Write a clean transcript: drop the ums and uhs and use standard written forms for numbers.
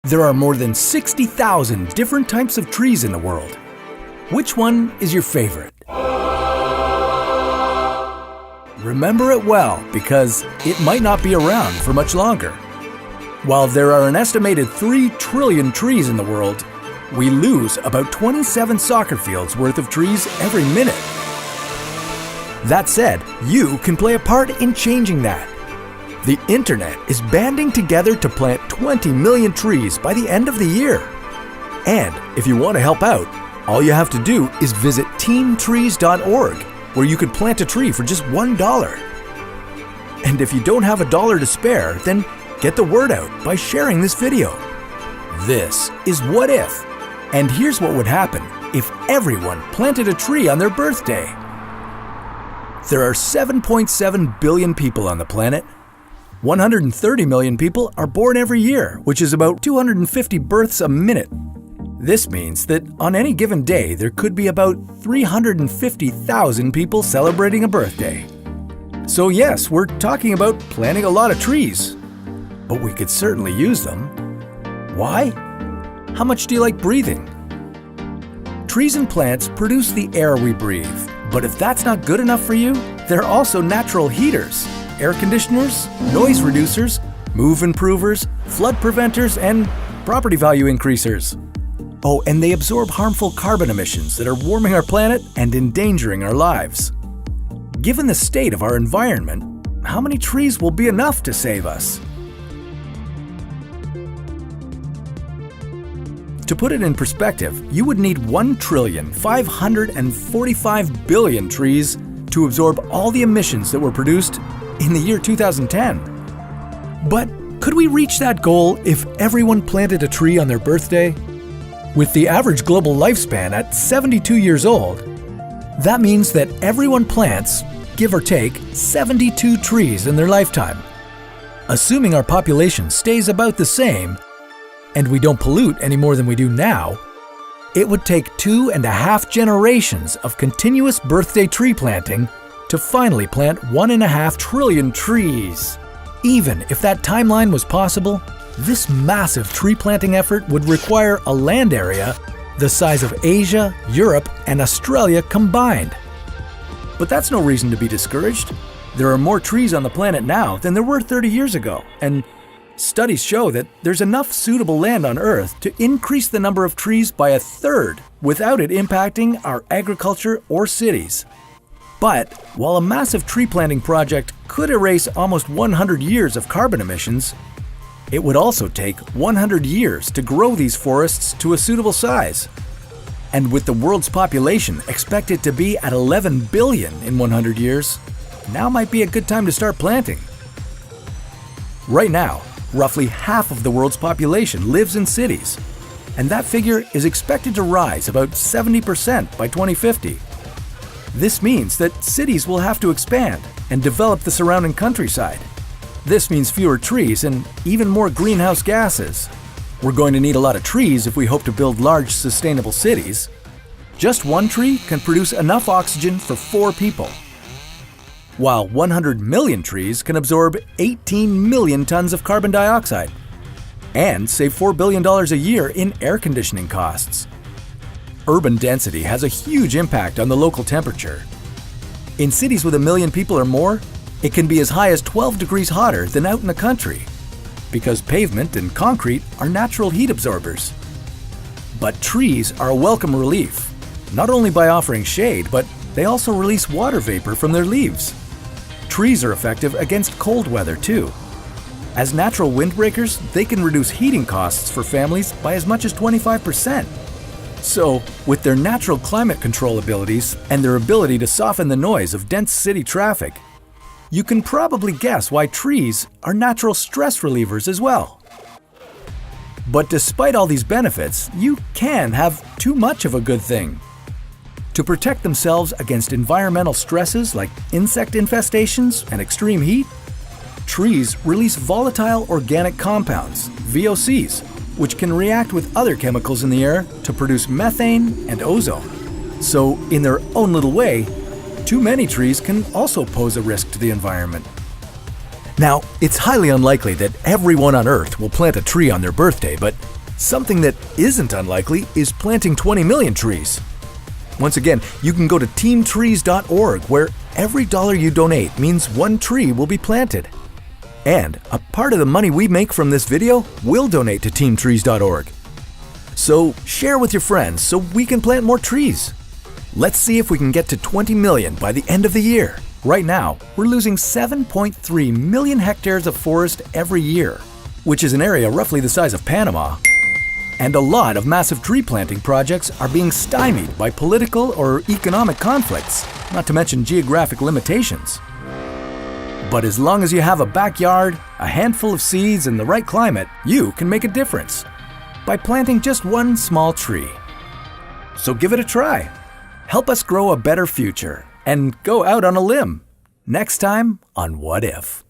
There are more than 60,000 different types of trees in the world. Which one is your favorite? Remember it well, because it might not be around for much longer. While there are an estimated 3 trillion trees in the world, we lose about 27 soccer fields worth of trees every minute. That said, you can play a part in changing that. The internet is banding together to plant 20 million trees by the end of the year. And if you want to help out, all you have to do is visit teamtrees.org, where you could plant a tree for just $1. And if you don't have $1 to spare, then get the word out by sharing this video. This is What If, and here's what would happen if everyone planted a tree on their birthday. There are 7.7 billion people on the planet. 130 million people are born every year, which is about 250 births a minute. This means that on any given day, there could be about 350,000 people celebrating a birthday. So yes, we're talking about planting a lot of trees, but we could certainly use them. Why? How much do you like breathing? Trees and plants produce the air we breathe, but if that's not good enough for you, they're also natural heaters, air conditioners, noise reducers, move improvers, flood preventers, and property value increasers. Oh, and they absorb harmful carbon emissions that are warming our planet and endangering our lives. Given the state of our environment, how many trees will be enough to save us? To put it in perspective, you would need 1,545 billion trees to absorb all the emissions that were produced in the year 2010. But could we reach that goal if everyone planted a tree on their birthday? With the average global lifespan at 72 years old, that means that everyone plants, give or take, 72 trees in their lifetime. Assuming our population stays about the same, and we don't pollute any more than we do now, it would take 2.5 generations of continuous birthday tree planting to finally plant 1.5 trillion trees. Even if that timeline was possible, this massive tree planting effort would require a land area the size of Asia, Europe, and Australia combined. But that's no reason to be discouraged. There are more trees on the planet now than there were 30 years ago, and studies show that there's enough suitable land on Earth to increase the number of trees by 1/3 without it impacting our agriculture or cities. But while a massive tree planting project could erase almost 100 years of carbon emissions, it would also take 100 years to grow these forests to a suitable size. And with the world's population expected to be at 11 billion in 100 years, now might be a good time to start planting. Right now, roughly half of the world's population lives in cities, and that figure is expected to rise about 70% by 2050. This means that cities will have to expand and develop the surrounding countryside. This means fewer trees and even more greenhouse gases. We're going to need a lot of trees if we hope to build large, sustainable cities. Just one tree can produce enough oxygen for 4 people, while 100 million trees can absorb 18 million tons of carbon dioxide and save $4 billion a year in air conditioning costs. Urban density has a huge impact on the local temperature. In cities with 1 million people or more, it can be as high as 12 degrees hotter than out in the country, because pavement and concrete are natural heat absorbers. But trees are a welcome relief, not only by offering shade, but they also release water vapor from their leaves. Trees are effective against cold weather too. As natural windbreakers, they can reduce heating costs for families by as much as 25%. So, with their natural climate control abilities and their ability to soften the noise of dense city traffic, you can probably guess why trees are natural stress relievers as well. But despite all these benefits, you can have too much of a good thing. To protect themselves against environmental stresses like insect infestations and extreme heat, trees release volatile organic compounds, VOCs, which can react with other chemicals in the air to produce methane and ozone. So, in their own little way, too many trees can also pose a risk to the environment. Now, it's highly unlikely that everyone on Earth will plant a tree on their birthday, but Something that isn't unlikely is planting 20 million trees. Once again, you can go to teamtrees.org, where every dollar you donate means one tree will be planted. And a part of the money we make from this video will donate to teamtrees.org. So share with your friends so we can plant more trees. Let's see if we can get to 20 million by the end of the year. Right now, we're losing 7.3 million hectares of forest every year, which is an area roughly the size of Panama. And a lot of massive tree planting projects are being stymied by political or economic conflicts, not to mention geographic limitations. But as long as you have a backyard, a handful of seeds, and the right climate, you can make a difference by planting just one small tree. So give it a try. Help us grow a better future and go out on a limb. Next time on What If?